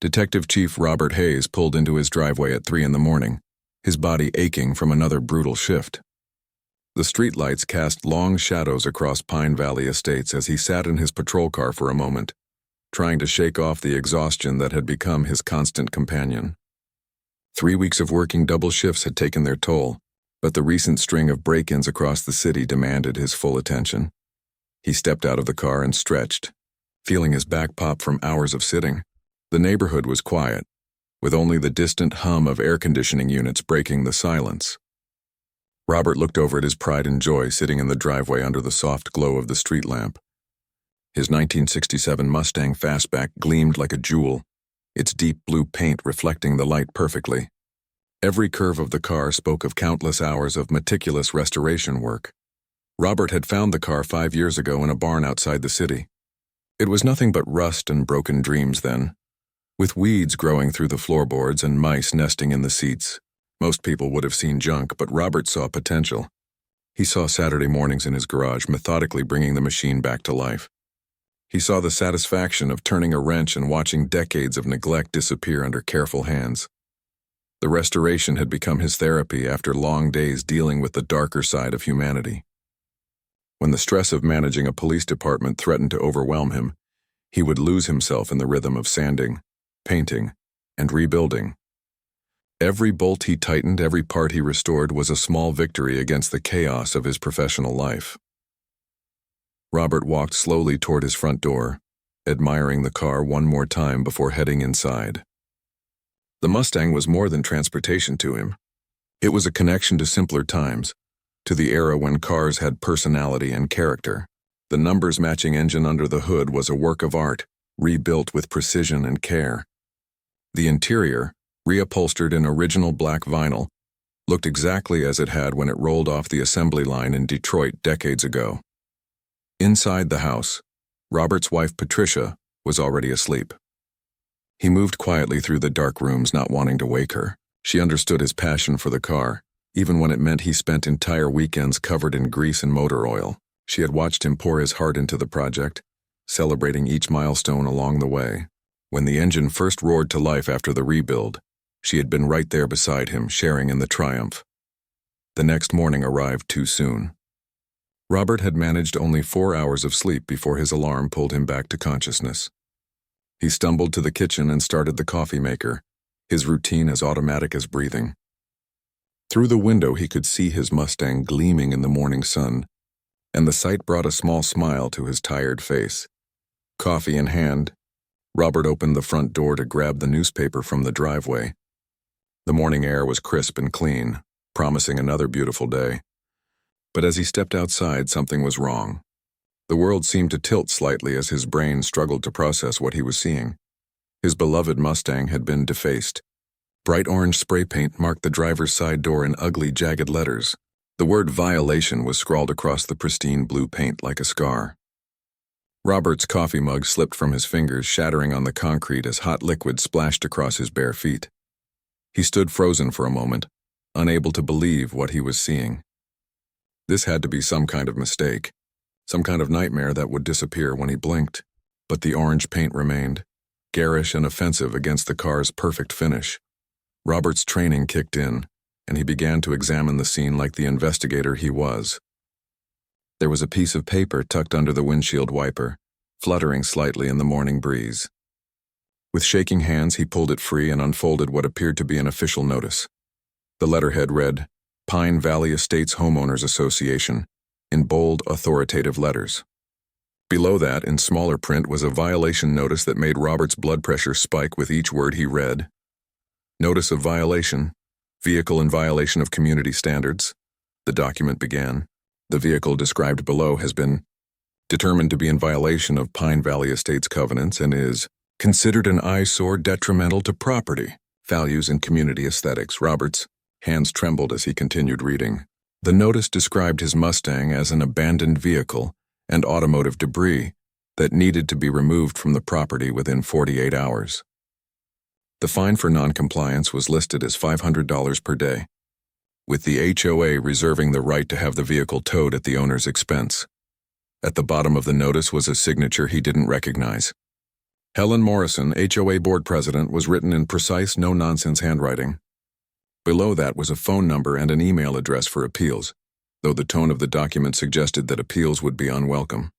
Detective Chief Robert Hayes pulled into his driveway at 3 in the morning, his body aching from another brutal shift. The streetlights cast long shadows across Pine Valley Estates as he sat in his patrol car for a moment, trying to shake off the exhaustion that had become his constant companion. 3 weeks of working double shifts had taken their toll, but the recent string of break-ins across the city demanded his full attention. He stepped out of the car and stretched, feeling his back pop from hours of sitting. The neighborhood was quiet, with only the distant hum of air conditioning units breaking the silence. Robert looked over at his pride and joy sitting in the driveway under the soft glow of the street lamp. His 1967 Mustang Fastback gleamed like a jewel, its deep blue paint reflecting the light perfectly. Every curve of the car spoke of countless hours of meticulous restoration work. Robert had found the car 5 years ago in a barn outside the city. It was nothing but rust and broken dreams then, with weeds growing through the floorboards and mice nesting in the seats. Most people would have seen junk, but Robert saw potential. He saw Saturday mornings in his garage methodically bringing the machine back to life. He saw the satisfaction of turning a wrench and watching decades of neglect disappear under careful hands. The restoration had become his therapy after long days dealing with the darker side of humanity. When the stress of managing a police department threatened to overwhelm him, he would lose himself in the rhythm of sanding, painting, and rebuilding. Every bolt he tightened, every part he restored was a small victory against the chaos of his professional life. Robert walked slowly toward his front door, admiring the car one more time before heading inside. The Mustang was more than transportation to him. It was a connection to simpler times, to the era when cars had personality and character. The numbers-matching engine under the hood was a work of art, rebuilt with precision and care. The interior, reupholstered in original black vinyl, looked exactly as it had when it rolled off the assembly line in Detroit decades ago. Inside the house, Robert's wife Patricia was already asleep. He moved quietly through the dark rooms, not wanting to wake her. She understood his passion for the car, even when it meant he spent entire weekends covered in grease and motor oil. She had watched him pour his heart into the project, celebrating each milestone along the way. When the engine first roared to life after the rebuild, she had been right there beside him, sharing in the triumph. The next morning arrived too soon. Robert had managed only 4 hours of sleep before his alarm pulled him back to consciousness. He stumbled to the kitchen and started the coffee maker, his routine as automatic as breathing. Through the window he could see his Mustang gleaming in the morning sun, and the sight brought a small smile to his tired face. Coffee in hand, Robert opened the front door to grab the newspaper from the driveway. The morning air was crisp and clean, promising another beautiful day. But as he stepped outside, something was wrong. The world seemed to tilt slightly as his brain struggled to process what he was seeing. His beloved Mustang had been defaced. Bright orange spray paint marked the driver's side door in ugly, jagged letters. The word violation was scrawled across the pristine blue paint like a scar. Robert's coffee mug slipped from his fingers, shattering on the concrete as hot liquid splashed across his bare feet. He stood frozen for a moment, unable to believe what he was seeing. This had to be some kind of mistake, some kind of nightmare that would disappear when he blinked. But the orange paint remained, garish and offensive against the car's perfect finish. Robert's training kicked in, and he began to examine the scene like the investigator he was. There was a piece of paper tucked under the windshield wiper, fluttering slightly in the morning breeze. With shaking hands, he pulled it free and unfolded what appeared to be an official notice. The letterhead read, Pine Valley Estates Homeowners Association, in bold, authoritative letters. Below that, in smaller print, was a violation notice that made Robert's blood pressure spike with each word he read. Notice of violation, vehicle in violation of community standards. The document began. The vehicle described below has been determined to be in violation of Pine Valley Estates covenants and is considered an eyesore detrimental to property, values, and community aesthetics. Robert's hands trembled as he continued reading. The notice described his Mustang as an abandoned vehicle and automotive debris that needed to be removed from the property within 48 hours. The fine for noncompliance was listed as $500 per day, with the HOA reserving the right to have the vehicle towed at the owner's expense. At the bottom of the notice was a signature he didn't recognize. Helen Morrison, HOA board president, was written in precise, no-nonsense handwriting. Below that was a phone number and an email address for appeals, though the tone of the document suggested that appeals would be unwelcome.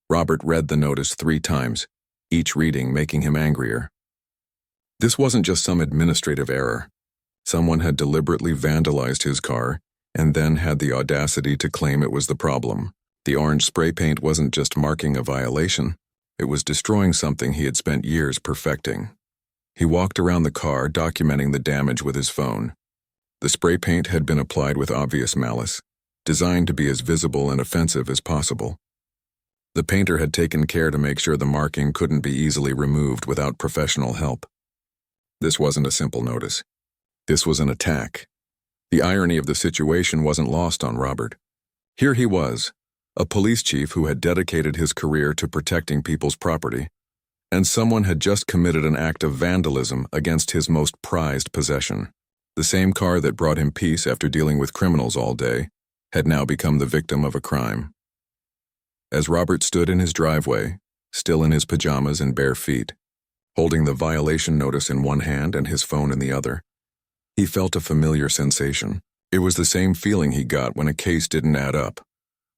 Robert read the notice 3 times, each reading making him angrier. This wasn't just some administrative error. Someone had deliberately vandalized his car and then had the audacity to claim it was the problem. The orange spray paint wasn't just marking a violation, it was destroying something he had spent years perfecting. He walked around the car, documenting the damage with his phone. The spray paint had been applied with obvious malice, designed to be as visible and offensive as possible. The painter had taken care to make sure the marking couldn't be easily removed without professional help. This wasn't a simple notice. This was an attack. The irony of the situation wasn't lost on Robert. Here he was, a police chief who had dedicated his career to protecting people's property, and someone had just committed an act of vandalism against his most prized possession. The same car that brought him peace after dealing with criminals all day had now become the victim of a crime. As Robert stood in his driveway, still in his pajamas and bare feet, holding the violation notice in one hand and his phone in the other, he felt a familiar sensation. It was the same feeling he got when a case didn't add up,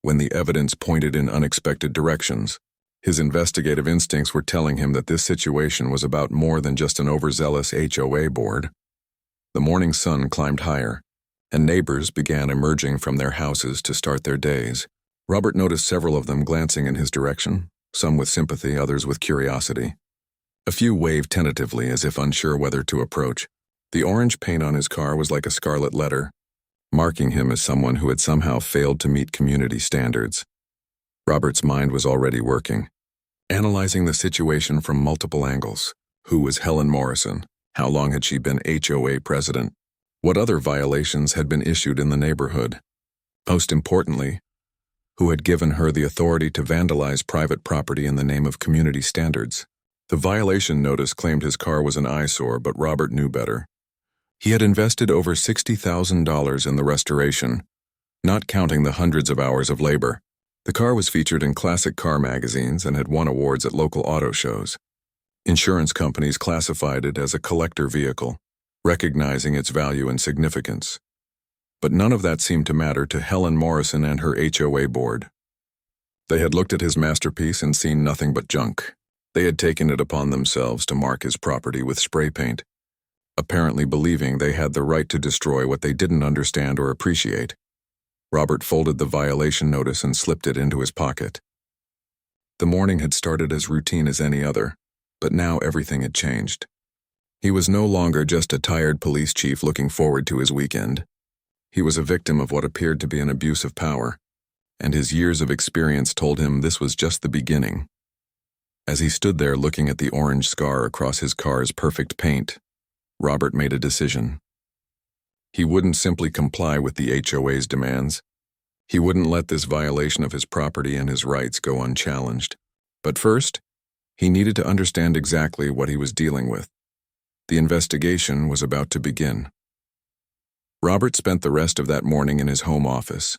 when the evidence pointed in unexpected directions. His investigative instincts were telling him that this situation was about more than just an overzealous HOA board. The morning sun climbed higher, and neighbors began emerging from their houses to start their days. Robert noticed several of them glancing in his direction, some with sympathy, others with curiosity. A few waved tentatively as if unsure whether to approach. The orange paint on his car was like a scarlet letter, marking him as someone who had somehow failed to meet community standards. Robert's mind was already working, analyzing the situation from multiple angles. Who was Helen Morrison? How long had she been HOA president? What other violations had been issued in the neighborhood? Most importantly, who had given her the authority to vandalize private property in the name of community standards? The violation notice claimed his car was an eyesore, but Robert knew better. He had invested over $60,000 in the restoration, not counting the hundreds of hours of labor. The car was featured in classic car magazines and had won awards at local auto shows. Insurance companies classified it as a collector vehicle, recognizing its value and significance. But none of that seemed to matter to Helen Morrison and her HOA board. They had looked at his masterpiece and seen nothing but junk. They had taken it upon themselves to mark his property with spray paint, apparently believing they had the right to destroy what they didn't understand or appreciate. Robert folded the violation notice and slipped it into his pocket. The morning had started as routine as any other, but now everything had changed. He was no longer just a tired police chief looking forward to his weekend. He was a victim of what appeared to be an abuse of power, and his years of experience told him this was just the beginning. As he stood there looking at the orange scar across his car's perfect paint, Robert made a decision. He wouldn't simply comply with the HOA's demands. He wouldn't let this violation of his property and his rights go unchallenged. But first, he needed to understand exactly what he was dealing with. The investigation was about to begin. Robert spent the rest of that morning in his home office,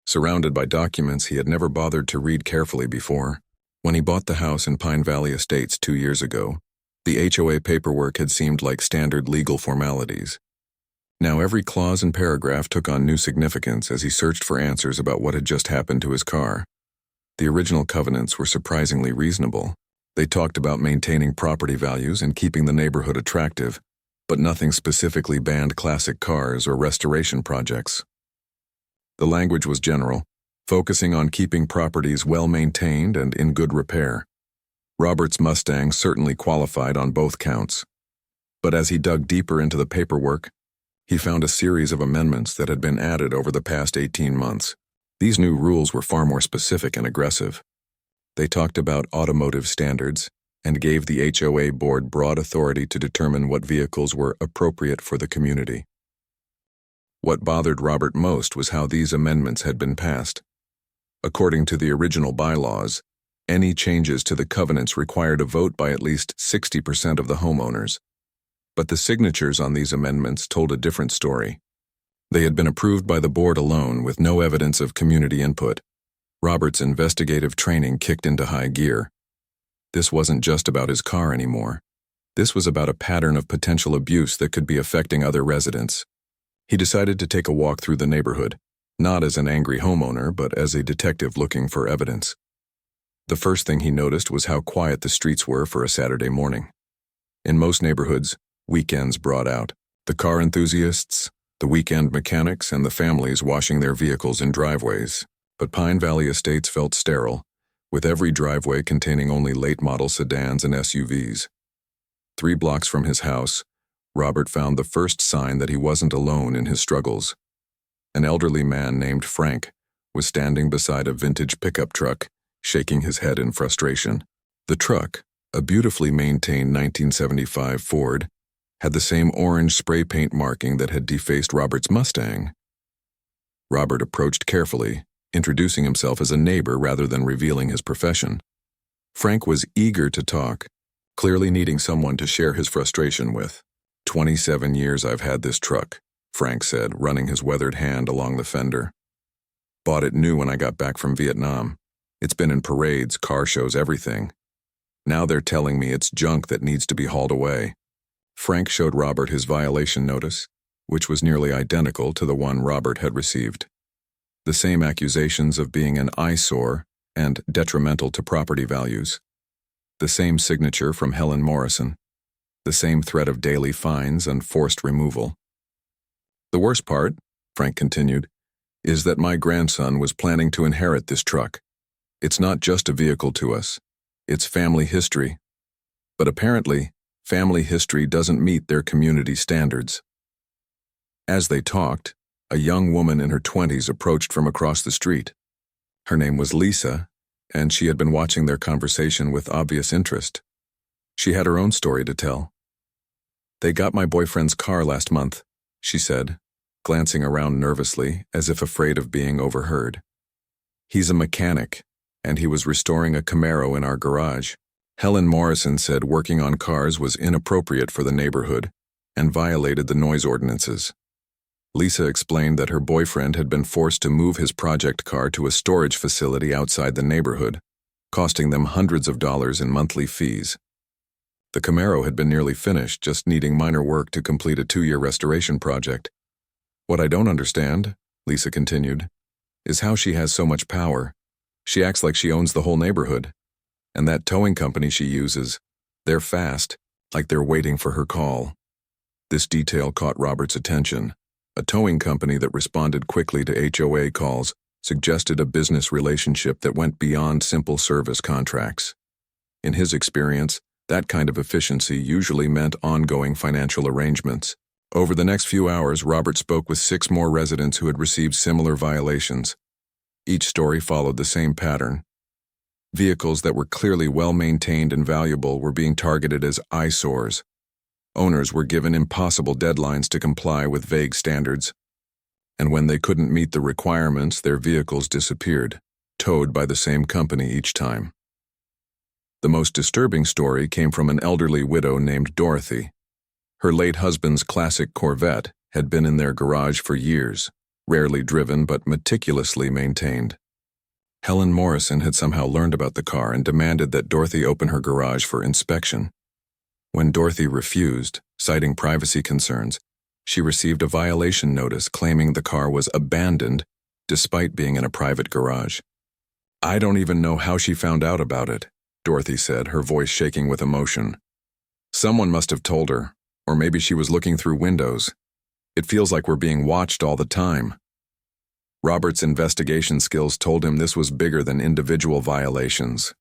surrounded by documents he had never bothered to read carefully before. When he bought the house in Pine Valley Estates 2 years ago, the HOA paperwork had seemed like standard legal formalities. Now every clause and paragraph took on new significance as he searched for answers about what had just happened to his car. The original covenants were surprisingly reasonable. They talked about maintaining property values and keeping the neighborhood attractive, but nothing specifically banned classic cars or restoration projects. The language was general, focusing on keeping properties well-maintained and in good repair. Robert's Mustang certainly qualified on both counts. But as he dug deeper into the paperwork, he found a series of amendments that had been added over the past 18 months. These new rules were far more specific and aggressive. They talked about automotive standards and gave the HOA board broad authority to determine what vehicles were appropriate for the community. What bothered Robert most was how these amendments had been passed. According to the original bylaws, any changes to the covenants required a vote by at least 60% of the homeowners. But the signatures on these amendments told a different story. They had been approved by the board alone with no evidence of community input. Robert's investigative training kicked into high gear. This wasn't just about his car anymore. This was about a pattern of potential abuse that could be affecting other residents. He decided to take a walk through the neighborhood, not as an angry homeowner, but as a detective looking for evidence. The first thing he noticed was how quiet the streets were for a Saturday morning. In most neighborhoods, weekends brought out the car enthusiasts, the weekend mechanics, and the families washing their vehicles in driveways. But Pine Valley Estates felt sterile, with every driveway containing only late-model sedans and SUVs. 3 blocks from his house, Robert found the first sign that he wasn't alone in his struggles. An elderly man named Frank was standing beside a vintage pickup truck, shaking his head in frustration. The truck, a beautifully maintained 1975 Ford, had the same orange spray paint marking that had defaced Robert's Mustang. Robert approached carefully, introducing himself as a neighbor rather than revealing his profession. Frank was eager to talk, clearly needing someone to share his frustration with. 27 years I've had this truck, Frank said, running his weathered hand along the fender. Bought it new when I got back from Vietnam. It's been in parades, car shows, everything. Now they're telling me it's junk that needs to be hauled away. Frank showed Robert his violation notice, which was nearly identical to the one Robert had received. The same accusations of being an eyesore and detrimental to property values. The same signature from Helen Morrison. The same threat of daily fines and forced removal. The worst part, Frank continued, is that my grandson was planning to inherit this truck. It's not just a vehicle to us. It's family history. But apparently, family history doesn't meet their community standards. As they talked, a young woman in her 20s approached from across the street. Her name was Lisa, and she had been watching their conversation with obvious interest. She had her own story to tell. They got my boyfriend's car last month, she said, glancing around nervously as if afraid of being overheard. He's a mechanic, and he was restoring a Camaro in our garage. Helen Morrison said working on cars was inappropriate for the neighborhood and violated the noise ordinances. Lisa explained that her boyfriend had been forced to move his project car to a storage facility outside the neighborhood, costing them hundreds of dollars in monthly fees. The Camaro had been nearly finished, just needing minor work to complete a 2-year restoration project. What I don't understand, Lisa continued, is how she has so much power. She acts like she owns the whole neighborhood. And that towing company she uses, they're fast, like they're waiting for her call. This detail caught Robert's attention. A towing company that responded quickly to HOA calls suggested a business relationship that went beyond simple service contracts. In his experience, that kind of efficiency usually meant ongoing financial arrangements. Over the next few hours, Robert spoke with 6 more residents who had received similar violations. Each story followed the same pattern. Vehicles that were clearly well-maintained and valuable were being targeted as eyesores. Owners were given impossible deadlines to comply with vague standards. And when they couldn't meet the requirements, their vehicles disappeared, towed by the same company each time. The most disturbing story came from an elderly widow named Dorothy. Her late husband's classic Corvette had been in their garage for years, rarely driven but meticulously maintained. Helen Morrison had somehow learned about the car and demanded that Dorothy open her garage for inspection. When Dorothy refused, citing privacy concerns, she received a violation notice claiming the car was abandoned despite being in a private garage. I don't even know how she found out about it, Dorothy said, her voice shaking with emotion. Someone must have told her, or maybe she was looking through windows. It feels like we're being watched all the time. Robert's investigation skills told him this was bigger than individual violations.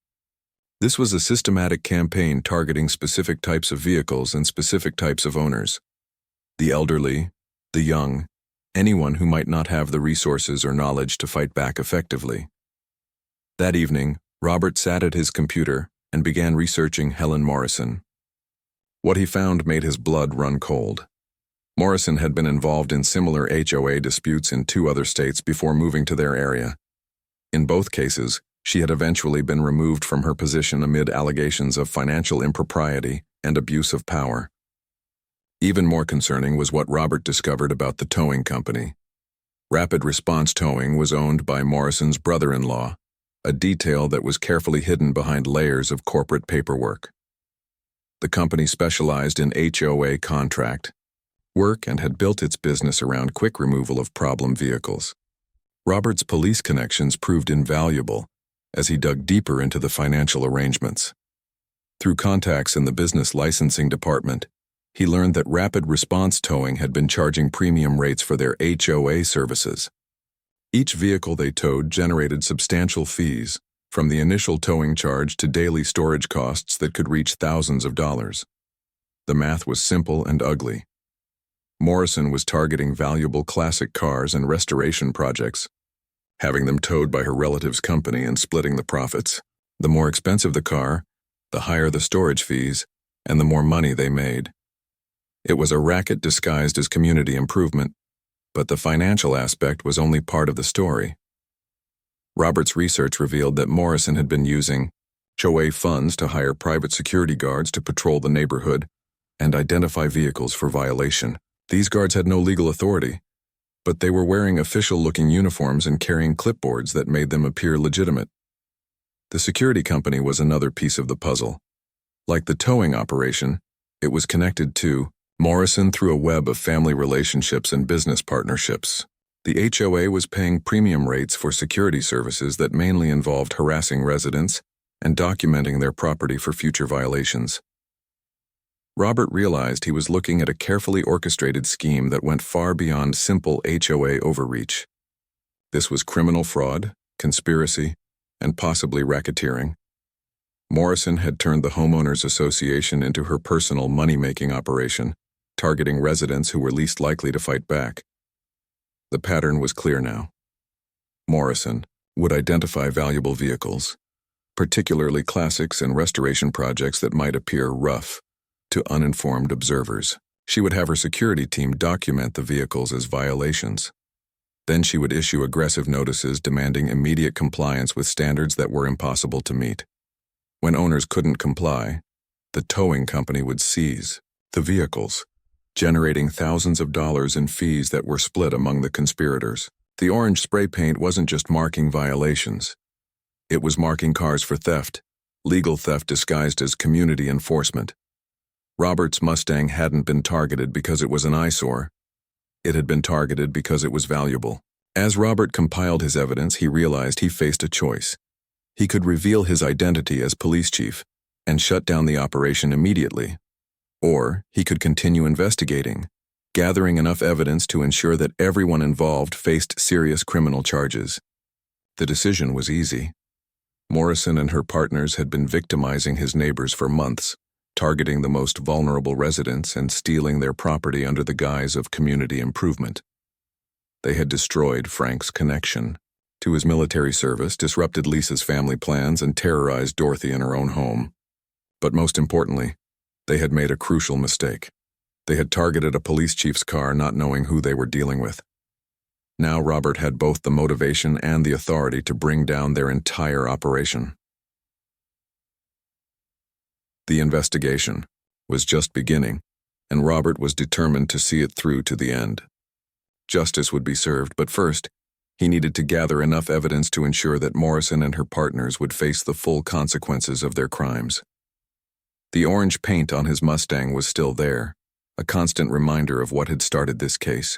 This was a systematic campaign targeting specific types of vehicles and specific types of owners. The elderly, the young, anyone who might not have the resources or knowledge to fight back effectively. That evening, Robert sat at his computer and began researching Helen Morrison. What he found made his blood run cold. Morrison had been involved in similar HOA disputes in 2 other states before moving to their area. In both cases, she had eventually been removed from her position amid allegations of financial impropriety and abuse of power. Even more concerning was what Robert discovered about the towing company. Rapid Response Towing was owned by Morrison's brother-in-law, a detail that was carefully hidden behind layers of corporate paperwork. The company specialized in HOA contract work and had built its business around quick removal of problem vehicles. Robert's police connections proved invaluable as he dug deeper into the financial arrangements. Through contacts in the business licensing department, he learned that Rapid Response Towing had been charging premium rates for their HOA services. Each vehicle they towed generated substantial fees, from the initial towing charge to daily storage costs that could reach thousands of dollars. The math was simple and ugly. Morrison was targeting valuable classic cars and restoration projects, having them towed by her relative's company and splitting the profits. The more expensive the car, the higher the storage fees, and the more money they made. It was a racket disguised as community improvement, but the financial aspect was only part of the story. Robert's research revealed that Morrison had been using HOA funds to hire private security guards to patrol the neighborhood and identify vehicles for violation. These guards had no legal authority, but they were wearing official-looking uniforms and carrying clipboards that made them appear legitimate. The security company was another piece of the puzzle. Like the towing operation, it was connected to Morrison through a web of family relationships and business partnerships. The HOA was paying premium rates for security services that mainly involved harassing residents and documenting their property for future violations. Robert realized he was looking at a carefully orchestrated scheme that went far beyond simple HOA overreach. This was criminal fraud, conspiracy, and possibly racketeering. Morrison had turned the Homeowners Association into her personal money-making operation, targeting residents who were least likely to fight back. The pattern was clear now. Morrison would identify valuable vehicles, particularly classics and restoration projects that might appear rough to uninformed observers. She would have her security team document the vehicles as violations. Then she would issue aggressive notices demanding immediate compliance with standards that were impossible to meet. When owners couldn't comply, the towing company would seize the vehicles, generating thousands of dollars in fees that were split among the conspirators. The orange spray paint wasn't just marking violations. It was marking cars for theft, legal theft disguised as community enforcement. Robert's Mustang hadn't been targeted because it was an eyesore. It had been targeted because it was valuable. As Robert compiled his evidence, he realized he faced a choice. He could reveal his identity as police chief and shut down the operation immediately. Or he could continue investigating, gathering enough evidence to ensure that everyone involved faced serious criminal charges. The decision was easy. Morrison and her partners had been victimizing his neighbors for months, targeting the most vulnerable residents and stealing their property under the guise of community improvement. They had destroyed Frank's connection to his military service, disrupted Lisa's family plans, and terrorized Dorothy in her own home. But most importantly, they had made a crucial mistake. They had targeted a police chief's car, not knowing who they were dealing with. Now Robert had both the motivation and the authority to bring down their entire operation. The investigation was just beginning, and Robert was determined to see it through to the end. Justice would be served, but first, he needed to gather enough evidence to ensure that Morrison and her partners would face the full consequences of their crimes. The orange paint on his Mustang was still there, a constant reminder of what had started this case.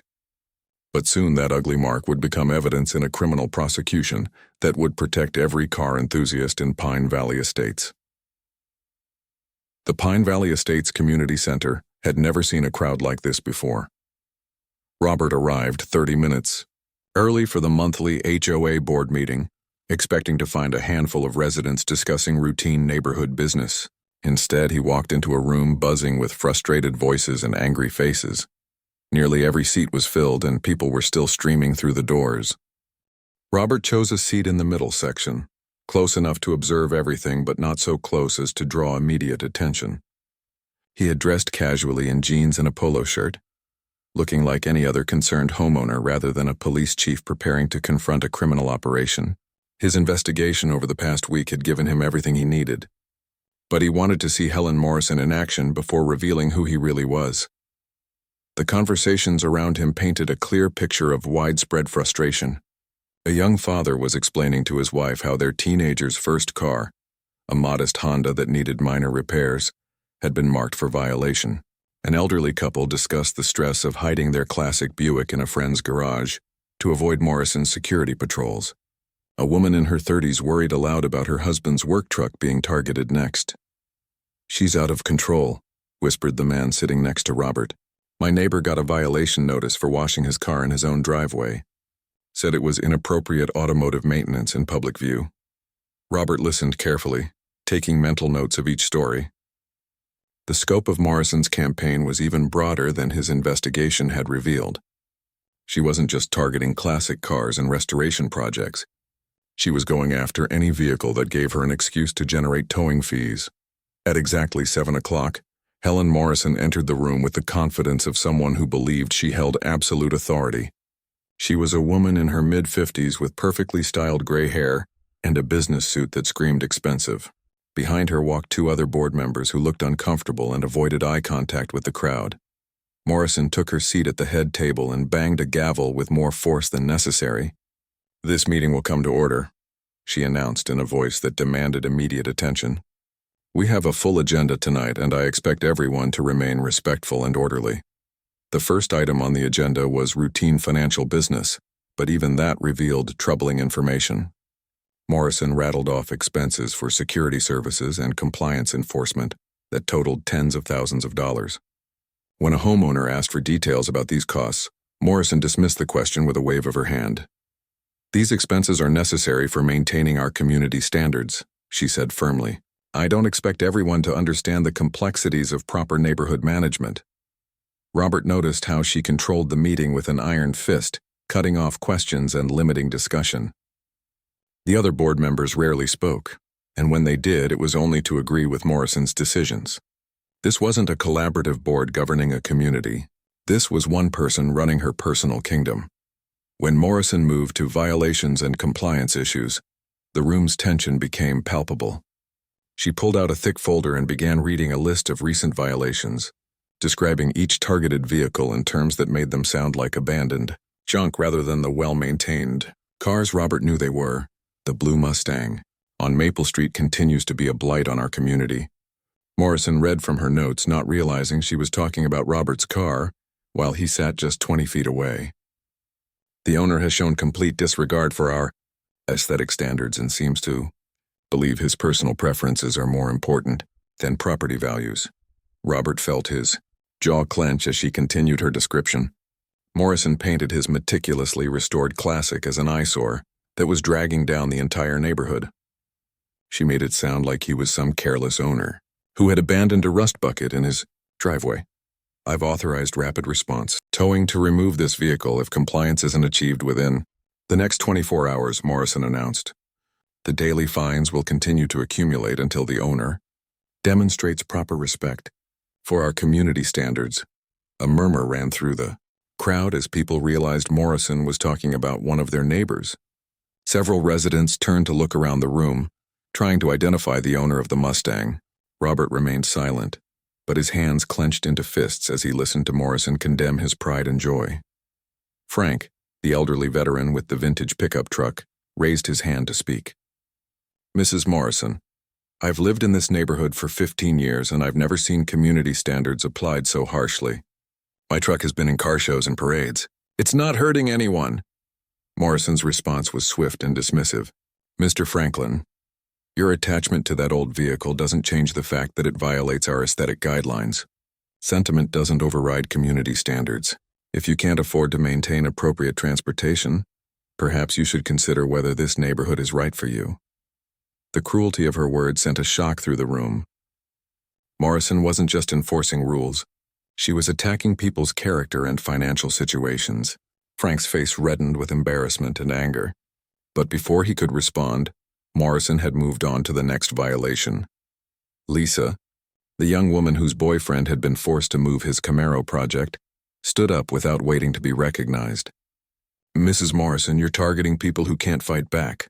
But soon that ugly mark would become evidence in a criminal prosecution that would protect every car enthusiast in Pine Valley Estates. The Pine Valley Estates Community Center had never seen a crowd like this before. Robert arrived 30 minutes early for the monthly HOA board meeting, expecting to find a handful of residents discussing routine neighborhood business. Instead, he walked into a room buzzing with frustrated voices and angry faces. Nearly every seat was filled, and people were still streaming through the doors. Robert chose a seat in the middle section, close enough to observe everything but not so close as to draw immediate attention. He had dressed casually in jeans and a polo shirt, looking like any other concerned homeowner rather than a police chief preparing to confront a criminal operation. His investigation over the past week had given him everything he needed, but he wanted to see Helen Morrison in action before revealing who he really was. The conversations around him painted a clear picture of widespread frustration. A young father was explaining to his wife how their teenager's first car, a modest Honda that needed minor repairs, had been marked for violation. An elderly couple discussed the stress of hiding their classic Buick in a friend's garage to avoid Morrison's security patrols. A woman in her 30s worried aloud about her husband's work truck being targeted next. "She's out of control," whispered the man sitting next to Robert. "My neighbor got a violation notice for washing his car in his own driveway. Said it was inappropriate automotive maintenance in public view." Robert listened carefully, taking mental notes of each story. The scope of Morrison's campaign was even broader than his investigation had revealed. She wasn't just targeting classic cars and restoration projects. She was going after any vehicle that gave her an excuse to generate towing fees. At exactly 7 o'clock, Helen Morrison entered the room with the confidence of someone who believed she held absolute authority. She was a woman in her mid-50s with perfectly styled gray hair and a business suit that screamed expensive. Behind her walked 2 other board members who looked uncomfortable and avoided eye contact with the crowd. Morrison took her seat at the head table and banged a gavel with more force than necessary. "This meeting will come to order," she announced in a voice that demanded immediate attention. "We have a full agenda tonight, and I expect everyone to remain respectful and orderly." The first item on the agenda was routine financial business, but even that revealed troubling information. Morrison rattled off expenses for security services and compliance enforcement that totaled tens of thousands of dollars. When a homeowner asked for details about these costs, Morrison dismissed the question with a wave of her hand. "These expenses are necessary for maintaining our community standards," she said firmly. "I don't expect everyone to understand the complexities of proper neighborhood management." Robert noticed how she controlled the meeting with an iron fist, cutting off questions and limiting discussion. The other board members rarely spoke, and when they did, it was only to agree with Morrison's decisions. This wasn't a collaborative board governing a community. This was one person running her personal kingdom. When Morrison moved to violations and compliance issues, the room's tension became palpable. She pulled out a thick folder and began reading a list of recent violations, describing each targeted vehicle in terms that made them sound like abandoned junk rather than the well-maintained cars Robert knew they were. The blue Mustang on Maple Street continues to be a blight on our community. Morrison read from her notes, not realizing she was talking about Robert's car, while he sat just 20 feet away. "The owner has shown complete disregard for our aesthetic standards and seems to believe his personal preferences are more important than property values." Robert felt his jaw clench as she continued her description. Morrison painted his meticulously restored classic as an eyesore that was dragging down the entire neighborhood. She made it sound like he was some careless owner who had abandoned a rust bucket in his driveway. "I've authorized rapid response towing to remove this vehicle if compliance isn't achieved within the next 24 hours, Morrison announced. "The daily fines will continue to accumulate until the owner demonstrates proper respect for our community standards." A murmur ran through the crowd as people realized Morrison was talking about one of their neighbors. Several residents turned to look around the room, trying to identify the owner of the Mustang. Robert remained silent, but his hands clenched into fists as he listened to Morrison condemn his pride and joy. Frank, the elderly veteran with the vintage pickup truck, raised his hand to speak. "Mrs. Morrison, I've lived in this neighborhood for 15 years and I've never seen community standards applied so harshly. My truck has been in car shows and parades. It's not hurting anyone." Morrison's response was swift and dismissive. "Mr. Franklin, your attachment to that old vehicle doesn't change the fact that it violates our aesthetic guidelines. Sentiment doesn't override community standards. If you can't afford to maintain appropriate transportation, perhaps you should consider whether this neighborhood is right for you." The cruelty of her words sent a shock through the room. Morrison wasn't just enforcing rules. She was attacking people's character and financial situations. Frank's face reddened with embarrassment and anger. But before he could respond, Morrison had moved on to the next violation. Lisa, the young woman whose boyfriend had been forced to move his Camaro project, stood up without waiting to be recognized. "Mrs. Morrison, you're targeting people who can't fight back.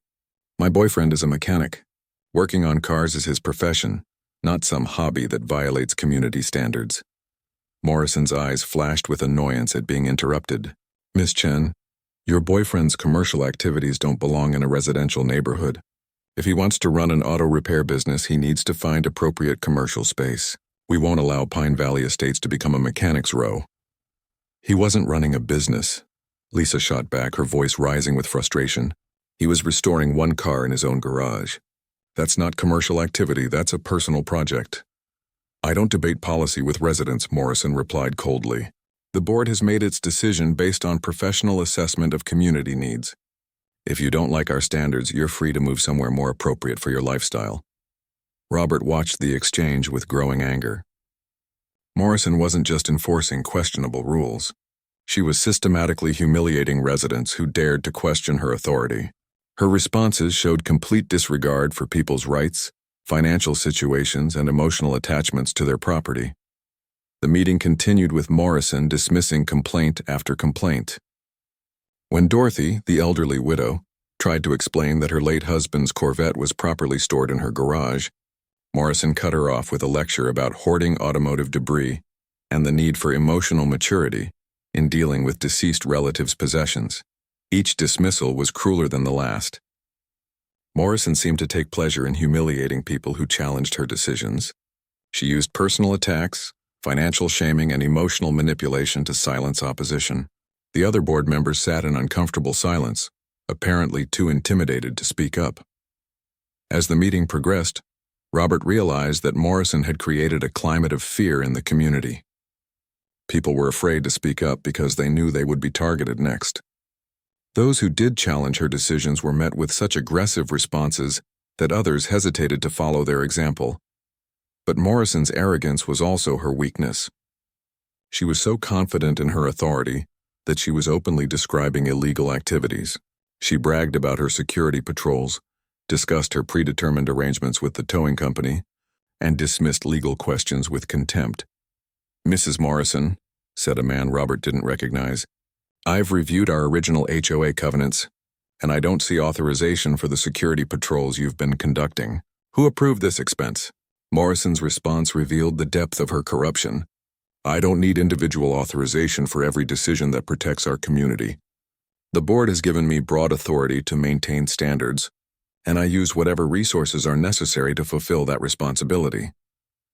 My boyfriend is a mechanic. Working on cars is his profession, not some hobby that violates community standards." Morrison's eyes flashed with annoyance at being interrupted. "Miss Chen, Your boyfriend's commercial activities don't belong in a residential neighborhood. If he wants to run an auto repair business, he needs to find appropriate commercial space. We won't allow Pine Valley Estates to become a mechanics row. He wasn't running a business. Lisa shot back, her voice rising with frustration. He was restoring one car in his own garage. That's not commercial activity, that's a personal project. I don't debate policy with residents, Morrison replied coldly. The board has made its decision based on professional assessment of community needs. If you don't like our standards, you're free to move somewhere more appropriate for your lifestyle. Robert watched the exchange with growing anger. Morrison wasn't just enforcing questionable rules. She was systematically humiliating residents who dared to question her authority. Her responses showed complete disregard for people's rights, financial situations, and emotional attachments to their property. The meeting continued with Morrison dismissing complaint after complaint. When Dorothy, the elderly widow, tried to explain that her late husband's Corvette was properly stored in her garage, Morrison cut her off with a lecture about hoarding automotive debris and the need for emotional maturity in dealing with deceased relatives' possessions. Each dismissal was crueler than the last. Morrison seemed to take pleasure in humiliating people who challenged her decisions. She used personal attacks, financial shaming, and emotional manipulation to silence opposition. The other board members sat in uncomfortable silence, apparently too intimidated to speak up. As the meeting progressed, Robert realized that Morrison had created a climate of fear in the community. People were afraid to speak up because they knew they would be targeted next. Those who did challenge her decisions were met with such aggressive responses that others hesitated to follow their example. But Morrison's arrogance was also her weakness. She was so confident in her authority that she was openly describing illegal activities. She bragged about her security patrols, discussed her predetermined arrangements with the towing company, and dismissed legal questions with contempt. "Mrs. Morrison," said a man Robert didn't recognize, "I've reviewed our original HOA covenants, and I don't see authorization for the security patrols you've been conducting. Who approved this expense?" Morrison's response revealed the depth of her corruption. "I don't need individual authorization for every decision that protects our community. The board has given me broad authority to maintain standards, and I use whatever resources are necessary to fulfill that responsibility.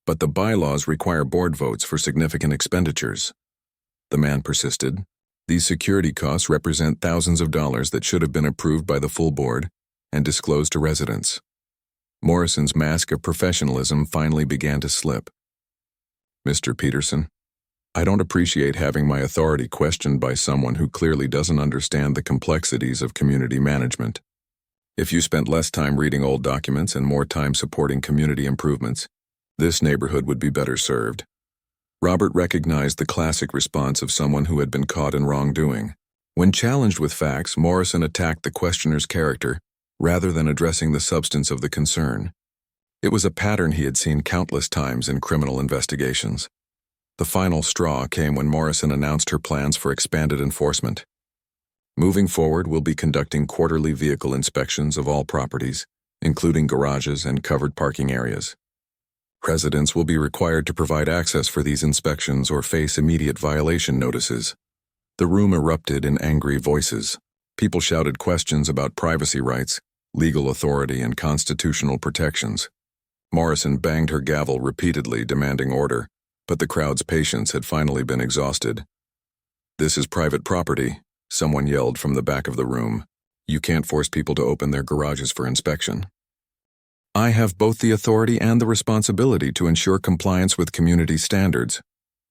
But the bylaws require board votes for significant expenditures." The man persisted. "These security costs represent thousands of dollars that should have been approved by the full board and disclosed to residents." Morrison's mask of professionalism finally began to slip. "Mr. Peterson, I don't appreciate having my authority questioned by someone who clearly doesn't understand the complexities of community management. If you spent less time reading old documents and more time supporting community improvements, this neighborhood would be better served." Robert recognized the classic response of someone who had been caught in wrongdoing. When challenged with facts, Morrison attacked the questioner's character rather than addressing the substance of the concern. It was a pattern he had seen countless times in criminal investigations. The final straw came when Morrison announced her plans for expanded enforcement. "Moving forward, we'll be conducting quarterly vehicle inspections of all properties, including garages and covered parking areas. Residents will be required to provide access for these inspections or face immediate violation notices." The room erupted in angry voices. People shouted questions about privacy rights, legal authority, and constitutional protections. Morrison banged her gavel repeatedly, demanding order, but the crowd's patience had finally been exhausted. "This is private property," someone yelled from the back of the room. "You can't force people to open their garages for inspection." "I have both the authority and the responsibility to ensure compliance with community standards,"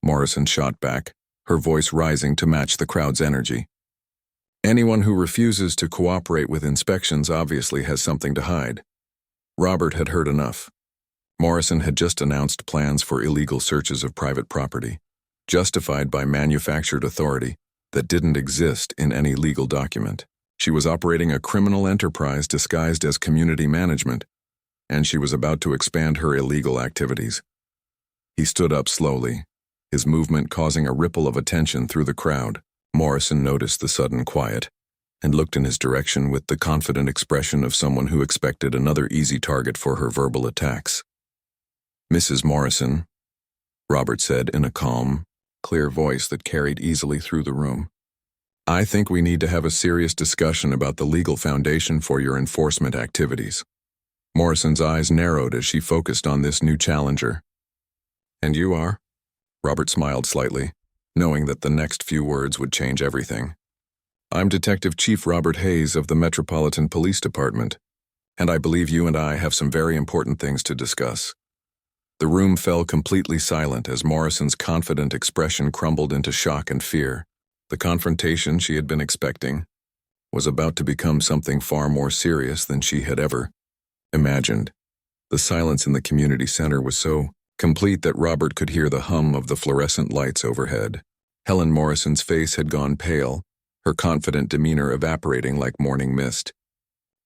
Morrison shot back, her voice rising to match the crowd's energy. "Anyone who refuses to cooperate with inspections obviously has something to hide." Robert had heard enough. Morrison had just announced plans for illegal searches of private property, justified by manufactured authority that didn't exist in any legal document. She was operating a criminal enterprise disguised as community management, and she was about to expand her illegal activities. He stood up slowly, his movement causing a ripple of attention through the crowd. Morrison noticed the sudden quiet and looked in his direction with the confident expression of someone who expected another easy target for her verbal attacks. "Mrs. Morrison," Robert said in a calm, clear voice that carried easily through the room, I think we need to have a serious discussion about the legal foundation for your enforcement activities. Morrison's eyes narrowed as she focused on this new challenger. And you are? Robert smiled slightly, knowing that the next few words would change everything. I'm Detective Chief Robert Hayes of the Metropolitan Police Department, and I believe you and I have some very important things to discuss. The room fell completely silent as Morrison's confident expression crumbled into shock and fear. The confrontation she had been expecting was about to become something far more serious than she had ever imagined. The silence in the community center was so complete that Robert could hear the hum of the fluorescent lights overhead. Helen Morrison's face had gone pale, her confident demeanor evaporating like morning mist.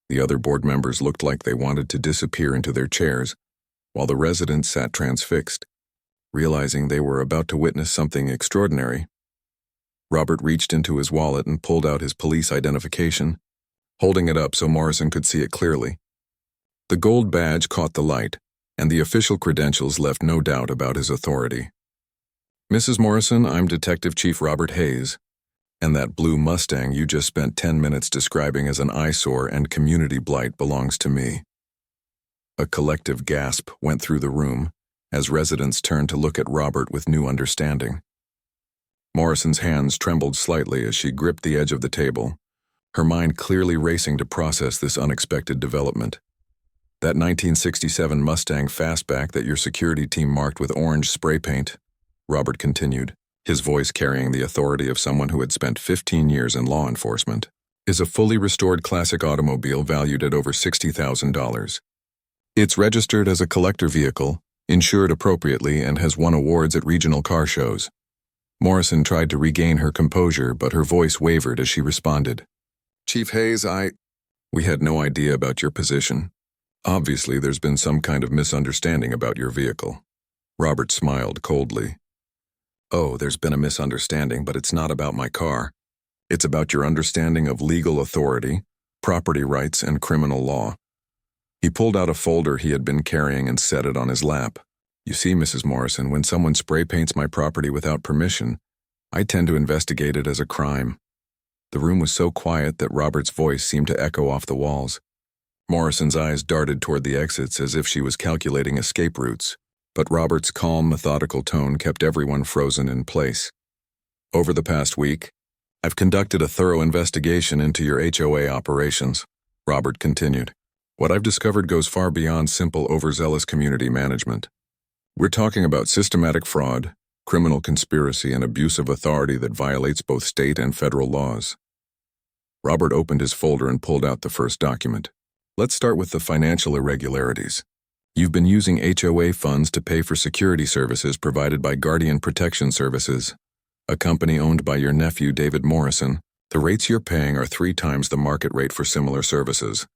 The other board members looked like they wanted to disappear into their chairs, while the residents sat transfixed, realizing they were about to witness something extraordinary. Robert reached into his wallet and pulled out his police identification, holding it up so Morrison could see it clearly. The gold badge caught the light, and the official credentials left no doubt about his authority. Mrs. Morrison, I'm Detective Chief Robert Hayes, and that blue Mustang you just spent 10 minutes describing as an eyesore and community blight belongs to me. A collective gasp went through the room as residents turned to look at Robert with new understanding. Morrison's hands trembled slightly as she gripped the edge of the table, her mind clearly racing to process this unexpected development. That 1967 Mustang fastback that your security team marked with orange spray paint, Robert continued, his voice carrying the authority of someone who had spent 15 years in law enforcement, is a fully restored classic automobile valued at over $60,000. It's registered as a collector vehicle, insured appropriately, and has won awards at regional car shows. Morrison tried to regain her composure, but her voice wavered as she responded. Chief Hayes, we had no idea about your position. Obviously, there's been some kind of misunderstanding about your vehicle. Robert smiled coldly. Oh, there's been a misunderstanding, but it's not about my car. It's about your understanding of legal authority, property rights, and criminal law. He pulled out a folder he had been carrying and set it on his lap. You see, Mrs. Morrison, when someone spray paints my property without permission, I tend to investigate it as a crime. The room was so quiet that Robert's voice seemed to echo off the walls. Morrison's eyes darted toward the exits as if she was calculating escape routes, but Robert's calm, methodical tone kept everyone frozen in place. Over the past week, I've conducted a thorough investigation into your HOA operations, Robert continued. What I've discovered goes far beyond simple overzealous community management. We're talking about systematic fraud, criminal conspiracy, and abuse of authority that violates both state and federal laws. Robert opened his folder and pulled out the first document. Let's start with the financial irregularities. You've been using HOA funds to pay for security services provided by Guardian Protection Services, a company owned by your nephew David Morrison. The rates you're paying are 3 times the market rate for similar services,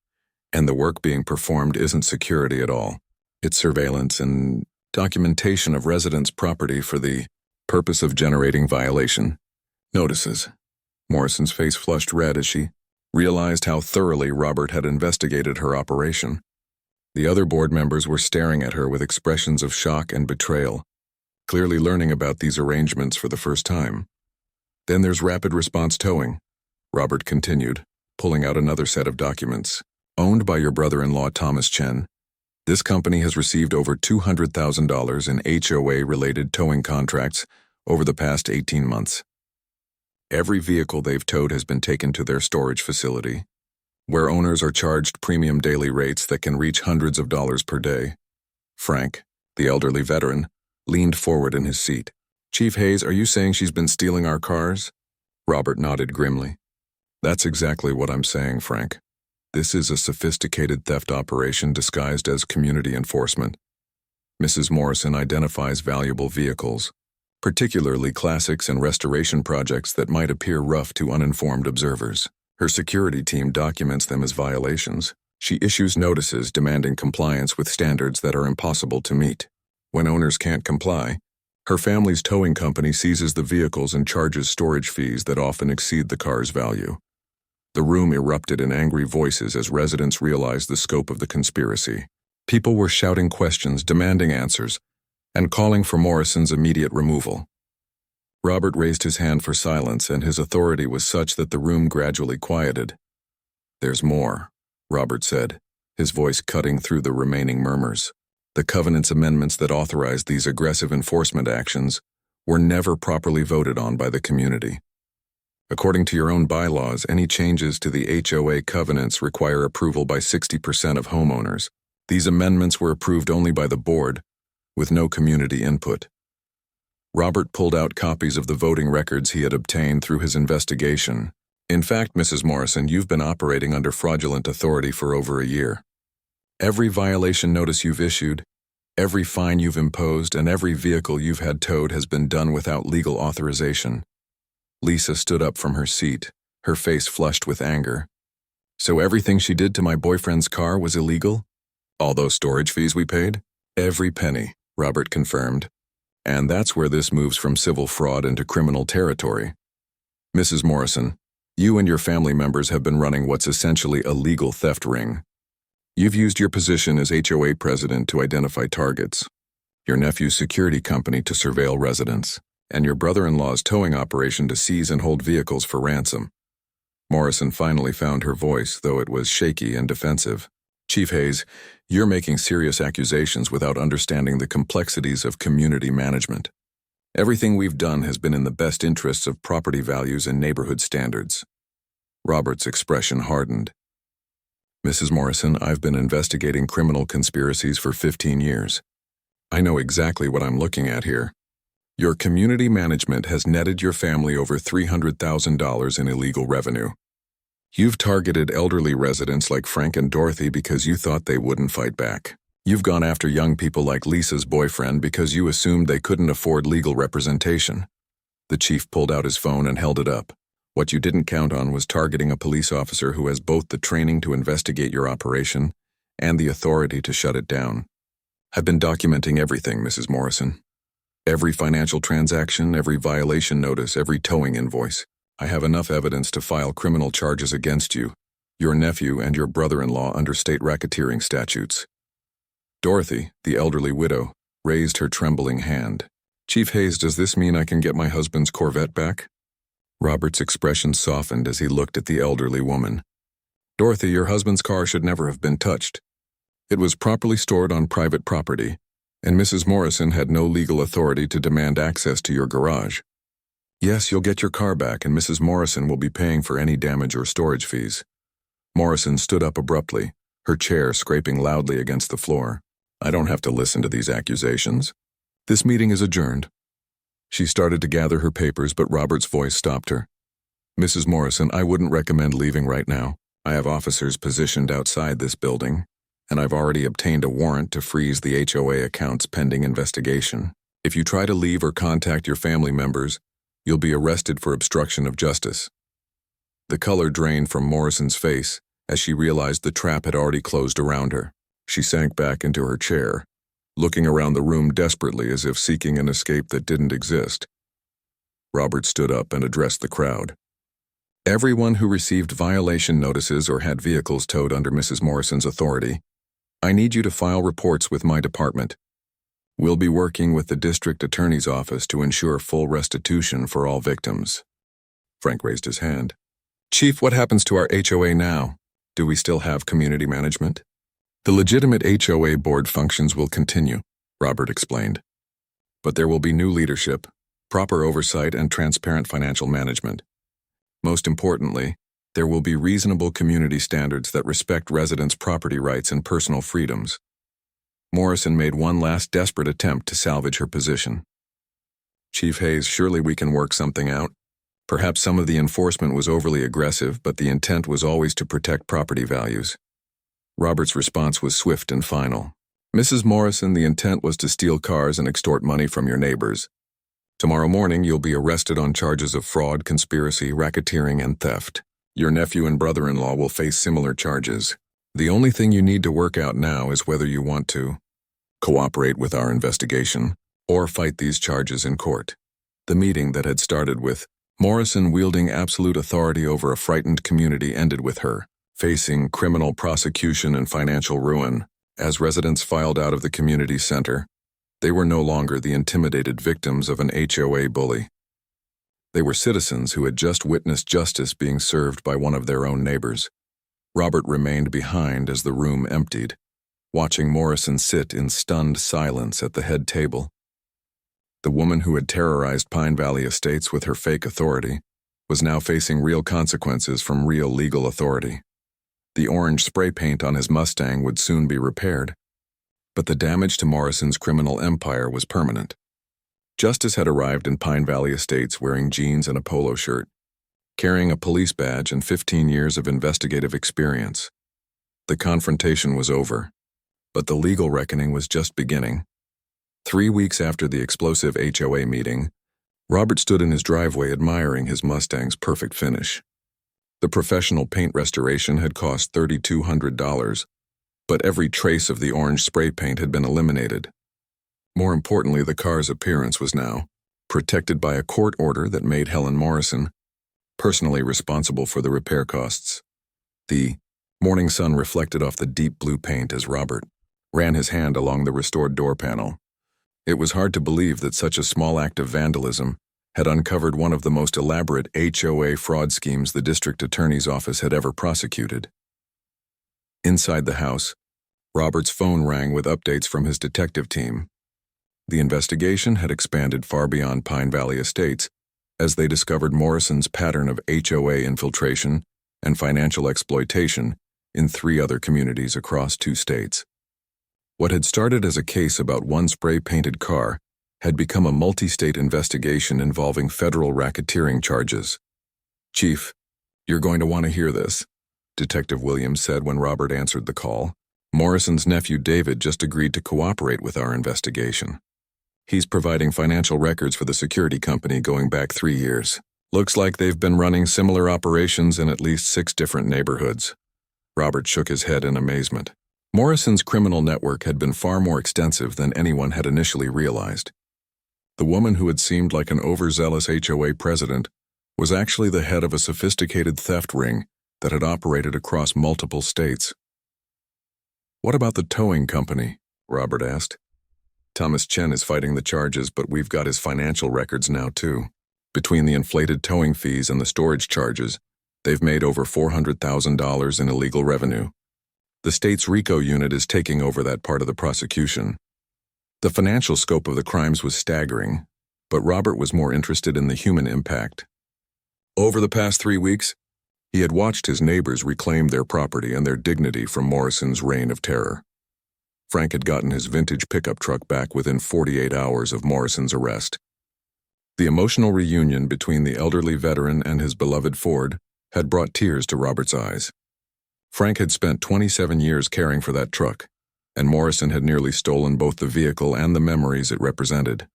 and the work being performed isn't security at all. It's surveillance and documentation of residents' property for the purpose of generating violation notices. Morrison's face flushed red as she realized how thoroughly Robert had investigated her operation. The other board members were staring at her with expressions of shock and betrayal, clearly learning about these arrangements for the first time. Then there's rapid response towing, Robert continued, pulling out another set of documents. Owned by your brother-in-law Thomas Chen, this company has received over $200,000 in HOA-related towing contracts over the past 18 months. Every vehicle they've towed has been taken to their storage facility, where owners are charged premium daily rates that can reach hundreds of dollars per day. Frank, the elderly veteran, leaned forward in his seat. Chief Hayes, are you saying she's been stealing our cars? Robert nodded grimly. That's exactly what I'm saying, Frank. This is a sophisticated theft operation disguised as community enforcement. Mrs. Morrison identifies valuable vehicles, particularly classics and restoration projects that might appear rough to uninformed observers. Her security team documents them as violations. She issues notices demanding compliance with standards that are impossible to meet. When owners can't comply, her family's towing company seizes the vehicles and charges storage fees that often exceed the car's value. The room erupted in angry voices as residents realized the scope of the conspiracy. People were shouting questions, demanding answers, and calling for Morrison's immediate removal. Robert raised his hand for silence, and his authority was such that the room gradually quieted. "There's more," Robert said, his voice cutting through the remaining murmurs. "The covenant's amendments that authorized these aggressive enforcement actions were never properly voted on by the community. According to your own bylaws, any changes to the HOA covenants require approval by 60% of homeowners. These amendments were approved only by the board, with no community input." Robert pulled out copies of the voting records he had obtained through his investigation. "In fact, Mrs. Morrison, you've been operating under fraudulent authority for over a year. Every violation notice you've issued, every fine you've imposed, and every vehicle you've had towed has been done without legal authorization." Lisa stood up from her seat, her face flushed with anger. "So everything she did to my boyfriend's car was illegal? All those storage fees we paid?" "Every penny," Robert confirmed. "And that's where this moves from civil fraud into criminal territory. Mrs. Morrison, you and your family members have been running what's essentially a legal theft ring. You've used your position as HOA president to identify targets, your nephew's security company to surveil residents, and your brother-in-law's towing operation to seize and hold vehicles for ransom." Morrison finally found her voice, though it was shaky and defensive. "Chief Hayes, you're making serious accusations without understanding the complexities of community management. Everything we've done has been in the best interests of property values and neighborhood standards." Robert's expression hardened. "Mrs. Morrison, I've been investigating criminal conspiracies for 15 years. I know exactly what I'm looking at here. Your community management has netted your family over $300,000 in illegal revenue. You've targeted elderly residents like Frank and Dorothy because you thought they wouldn't fight back. You've gone after young people like Lisa's boyfriend because you assumed they couldn't afford legal representation." The chief pulled out his phone and held it up. "What you didn't count on was targeting a police officer who has both the training to investigate your operation and the authority to shut it down. I've been documenting everything, Mrs. Morrison. Every financial transaction, every violation notice, every towing invoice. I have enough evidence to file criminal charges against you, your nephew, and your brother-in-law under state racketeering statutes." Dorothy, the elderly widow, raised her trembling hand. "Chief Hayes, does this mean I can get my husband's Corvette back?" Robert's expression softened as he looked at the elderly woman. "Dorothy, your husband's car should never have been touched. It was properly stored on private property, and Mrs. Morrison had no legal authority to demand access to your garage. Yes, you'll get your car back, and Mrs. Morrison will be paying for any damage or storage fees." Morrison stood up abruptly, her chair scraping loudly against the floor. "I don't have to listen to these accusations. This meeting is adjourned." She started to gather her papers, but Robert's voice stopped her. "Mrs. Morrison, I wouldn't recommend leaving right now. I have officers positioned outside this building, and I've already obtained a warrant to freeze the HOA accounts pending investigation. If you try to leave or contact your family members, you'll be arrested for obstruction of justice." The color drained from Morrison's face as she realized the trap had already closed around her. She sank back into her chair, looking around the room desperately as if seeking an escape that didn't exist. Robert stood up and addressed the crowd. "Everyone who received violation notices or had vehicles towed under Mrs. Morrison's authority, I need you to file reports with my department. We'll be working with the district attorney's office to ensure full restitution for all victims." Frank raised his hand. "Chief, what happens to our HOA now? Do we still have community management?" "The legitimate HOA board functions will continue," Robert explained. "But there will be new leadership, proper oversight, and transparent financial management. Most importantly, there will be reasonable community standards that respect residents' property rights and personal freedoms." Morrison made one last desperate attempt to salvage her position. "Chief Hayes, surely we can work something out. Perhaps some of the enforcement was overly aggressive, but the intent was always to protect property values." Robert's response was swift and final. "Mrs. Morrison, the intent was to steal cars and extort money from your neighbors. Tomorrow morning, you'll be arrested on charges of fraud, conspiracy, racketeering, and theft. Your nephew and brother-in-law will face similar charges. The only thing you need to work out now is whether you want to cooperate with our investigation or fight these charges in court." The meeting that had started with Morrison wielding absolute authority over a frightened community ended with her facing criminal prosecution and financial ruin. As residents filed out of the community center, they were no longer the intimidated victims of an HOA bully. They were citizens who had just witnessed justice being served by one of their own neighbors. Robert remained behind as the room emptied, watching Morrison sit in stunned silence at the head table. The woman who had terrorized Pine Valley Estates with her fake authority was now facing real consequences from real legal authority. The orange spray paint on his Mustang would soon be repaired, but the damage to Morrison's criminal empire was permanent. Justice had arrived in Pine Valley Estates wearing jeans and a polo shirt, carrying a police badge and 15 years of investigative experience. The confrontation was over, but the legal reckoning was just beginning. 3 weeks after the explosive HOA meeting, Robert stood in his driveway admiring his Mustang's perfect finish. The professional paint restoration had cost $3,200, but every trace of the orange spray paint had been eliminated. More importantly, the car's appearance was now protected by a court order that made Helen Morrison personally responsible for the repair costs. The morning sun reflected off the deep blue paint as Robert ran his hand along the restored door panel. It was hard to believe that such a small act of vandalism had uncovered one of the most elaborate HOA fraud schemes the district attorney's office had ever prosecuted. Inside the house, Robert's phone rang with updates from his detective team. The investigation had expanded far beyond Pine Valley Estates as they discovered Morrison's pattern of HOA infiltration and financial exploitation in 3 other communities across 2 states. What had started as a case about one spray-painted car had become a multi-state investigation involving federal racketeering charges. "Chief, you're going to want to hear this," Detective Williams said when Robert answered the call. "Morrison's nephew David just agreed to cooperate with our investigation. He's providing financial records for the security company going back 3 years. Looks like they've been running similar operations in at least 6 different neighborhoods." Robert shook his head in amazement. Morrison's criminal network had been far more extensive than anyone had initially realized. The woman who had seemed like an overzealous HOA president was actually the head of a sophisticated theft ring that had operated across multiple states. "What about the towing company?" Robert asked. "Thomas Chen is fighting the charges, but we've got his financial records now too. Between the inflated towing fees and the storage charges, they've made over $400,000 in illegal revenue. The state's RICO unit is taking over that part of the prosecution." The financial scope of the crimes was staggering, but Robert was more interested in the human impact. Over the past 3 weeks, he had watched his neighbors reclaim their property and their dignity from Morrison's reign of terror. Frank had gotten his vintage pickup truck back within 48 hours of Morrison's arrest. The emotional reunion between the elderly veteran and his beloved Ford had brought tears to Robert's eyes. Frank had spent 27 years caring for that truck, and Morrison had nearly stolen both the vehicle and the memories it represented.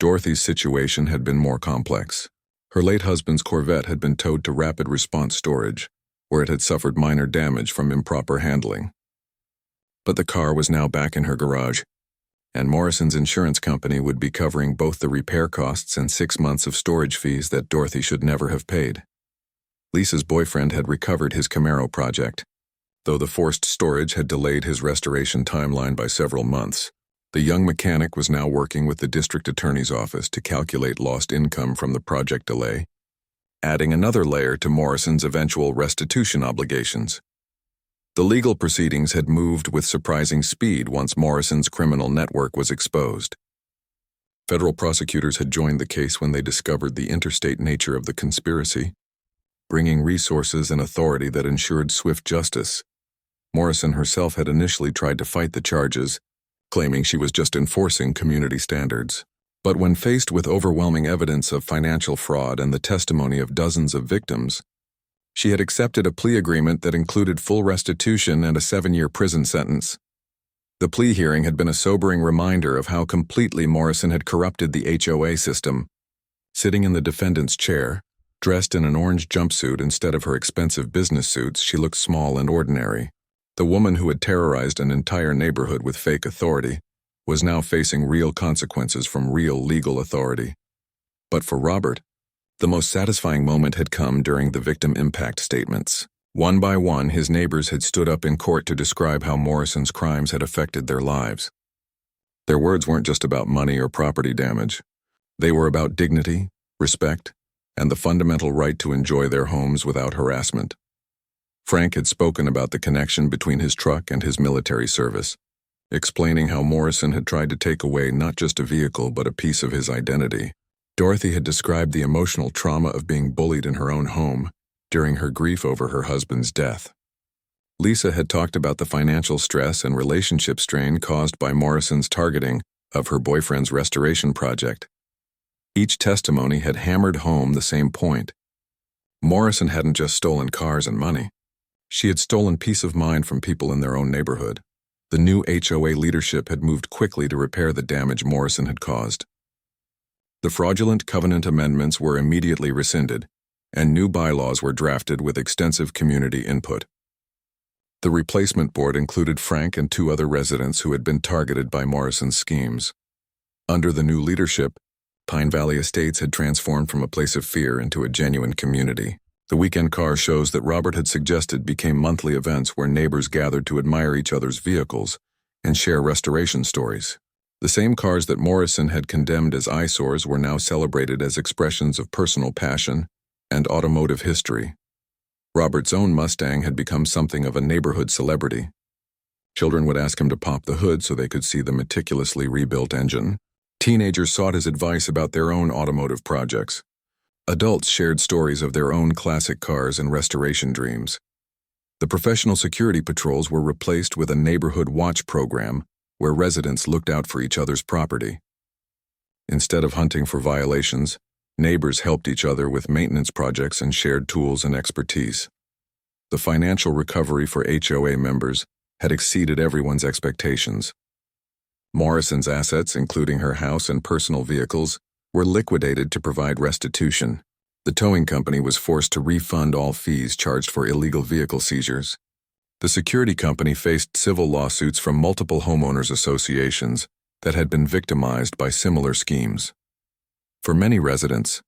Dorothy's situation had been more complex. Her late husband's Corvette had been towed to rapid response storage, where it had suffered minor damage from improper handling. But the car was now back in her garage, and Morrison's insurance company would be covering both the repair costs and 6 months of storage fees that Dorothy should never have paid. Lisa's boyfriend had recovered his Camaro project. Though the forced storage had delayed his restoration timeline by several months, the young mechanic was now working with the district attorney's office to calculate lost income from the project delay, adding another layer to Morrison's eventual restitution obligations. The legal proceedings had moved with surprising speed once Morrison's criminal network was exposed. Federal prosecutors had joined the case when they discovered the interstate nature of the conspiracy, bringing resources and authority that ensured swift justice. Morrison herself had initially tried to fight the charges, claiming she was just enforcing community standards. But when faced with overwhelming evidence of financial fraud and the testimony of dozens of victims, she had accepted a plea agreement that included full restitution and a 7-year prison sentence. The plea hearing had been a sobering reminder of how completely Morrison had corrupted the HOA system. Sitting in the defendant's chair, dressed in an orange jumpsuit instead of her expensive business suits, she looked small and ordinary. The woman who had terrorized an entire neighborhood with fake authority was now facing real consequences from real legal authority. But for Robert, the most satisfying moment had come during the victim impact statements. One by one, his neighbors had stood up in court to describe how Morrison's crimes had affected their lives. Their words weren't just about money or property damage. They were about dignity, respect, and the fundamental right to enjoy their homes without harassment. Frank had spoken about the connection between his truck and his military service, explaining how Morrison had tried to take away not just a vehicle but a piece of his identity. Dorothy had described the emotional trauma of being bullied in her own home during her grief over her husband's death. Lisa had talked about the financial stress and relationship strain caused by Morrison's targeting of her boyfriend's restoration project. Each testimony had hammered home the same point. Morrison hadn't just stolen cars and money. She had stolen peace of mind from people in their own neighborhood. The new HOA leadership had moved quickly to repair the damage Morrison had caused. The fraudulent covenant amendments were immediately rescinded, and new bylaws were drafted with extensive community input. The replacement board included Frank and 2 other residents who had been targeted by Morrison's schemes. Under the new leadership, Pine Valley Estates had transformed from a place of fear into a genuine community. The weekend car shows that Robert had suggested became monthly events where neighbors gathered to admire each other's vehicles and share restoration stories. The same cars that Morrison had condemned as eyesores were now celebrated as expressions of personal passion and automotive history. Robert's own Mustang had become something of a neighborhood celebrity. Children would ask him to pop the hood so they could see the meticulously rebuilt engine. Teenagers sought his advice about their own automotive projects. Adults shared stories of their own classic cars and restoration dreams. The professional security patrols were replaced with a neighborhood watch program where residents looked out for each other's property. Instead of hunting for violations, neighbors helped each other with maintenance projects and shared tools and expertise. The financial recovery for HOA members had exceeded everyone's expectations. Morrison's assets, including her house and personal vehicles, were liquidated to provide restitution. The towing company was forced to refund all fees charged for illegal vehicle seizures. The security company faced civil lawsuits from multiple homeowners associations that had been victimized by similar schemes. For many residents,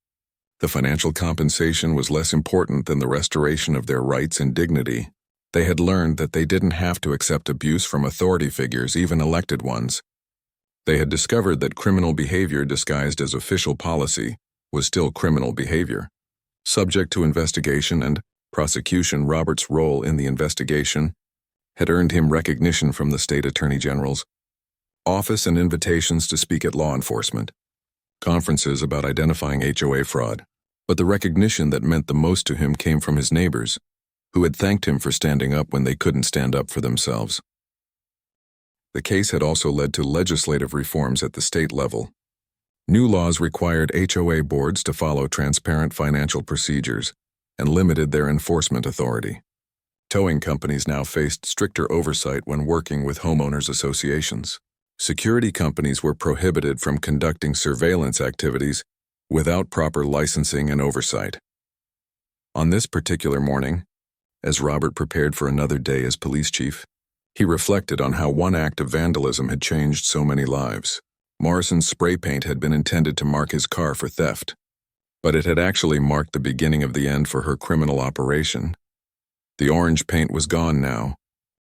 the financial compensation was less important than the restoration of their rights and dignity. They had learned that they didn't have to accept abuse from authority figures, even elected ones. They had discovered that criminal behavior disguised as official policy was still criminal behavior. Subject to investigation and prosecution, Robert's role in the investigation had earned him recognition from the state attorney general's office and invitations to speak at law enforcement conferences about identifying HOA fraud. But the recognition that meant the most to him came from his neighbors, who had thanked him for standing up when they couldn't stand up for themselves. The case had also led to legislative reforms at the state level. New laws required HOA boards to follow transparent financial procedures and limited their enforcement authority. Towing companies now faced stricter oversight when working with homeowners associations. Security companies were prohibited from conducting surveillance activities without proper licensing and oversight. On this particular morning, as Robert prepared for another day as police chief, he reflected on how one act of vandalism had changed so many lives. Morrison's spray paint had been intended to mark his car for theft, but it had actually marked the beginning of the end for her criminal operation. The orange paint was gone now,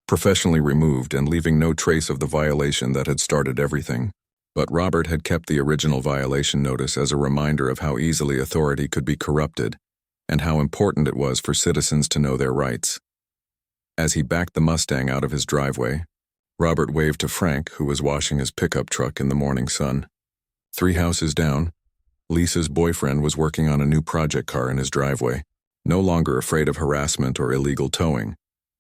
professionally removed and leaving no trace of the violation that had started everything. But Robert had kept the original violation notice as a reminder of how easily authority could be corrupted and how important it was for citizens to know their rights. As he backed the Mustang out of his driveway, Robert waved to Frank, who was washing his pickup truck in the morning sun. 3 houses down, Lisa's boyfriend was working on a new project car in his driveway, no longer afraid of harassment or illegal towing.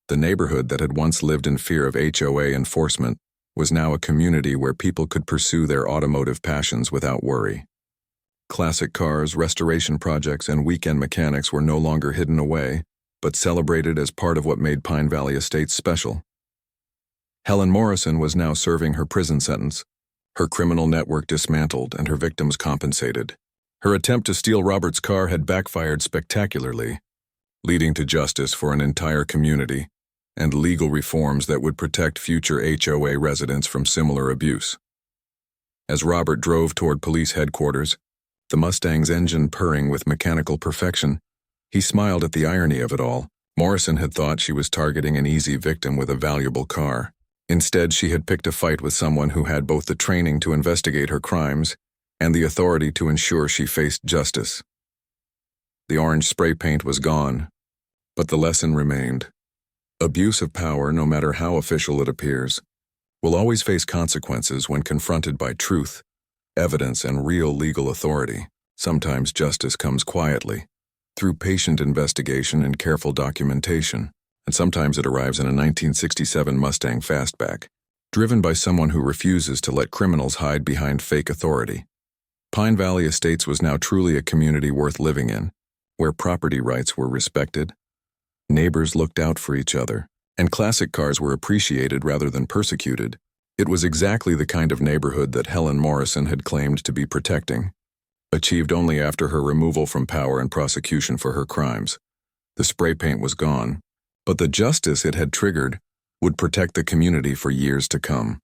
The neighborhood that had once lived in fear of HOA enforcement was now a community where people could pursue their automotive passions without worry. Classic cars, restoration projects, and weekend mechanics were no longer hidden away, but celebrated as part of what made Pine Valley Estates special. Helen Morrison was now serving her prison sentence, her criminal network dismantled and her victims compensated. Her attempt to steal Robert's car had backfired spectacularly, leading to justice for an entire community and legal reforms that would protect future HOA residents from similar abuse. As Robert drove toward police headquarters, the Mustang's engine purring with mechanical perfection, he smiled at the irony of it all. Morrison had thought she was targeting an easy victim with a valuable car. Instead, she had picked a fight with someone who had both the training to investigate her crimes and the authority to ensure she faced justice. The orange spray paint was gone, but the lesson remained. Abuse of power, no matter how official it appears, will always face consequences when confronted by truth, evidence, and real legal authority. Sometimes justice comes quietly, through patient investigation and careful documentation, and sometimes it arrives in a 1967 Mustang Fastback, driven by someone who refuses to let criminals hide behind fake authority. Pine Valley Estates was now truly a community worth living in, where property rights were respected, neighbors looked out for each other, and classic cars were appreciated rather than persecuted. It was exactly the kind of neighborhood that Helen Morrison had claimed to be protecting, achieved only after her removal from power and prosecution for her crimes. The spray paint was gone, but the justice it had triggered would protect the community for years to come.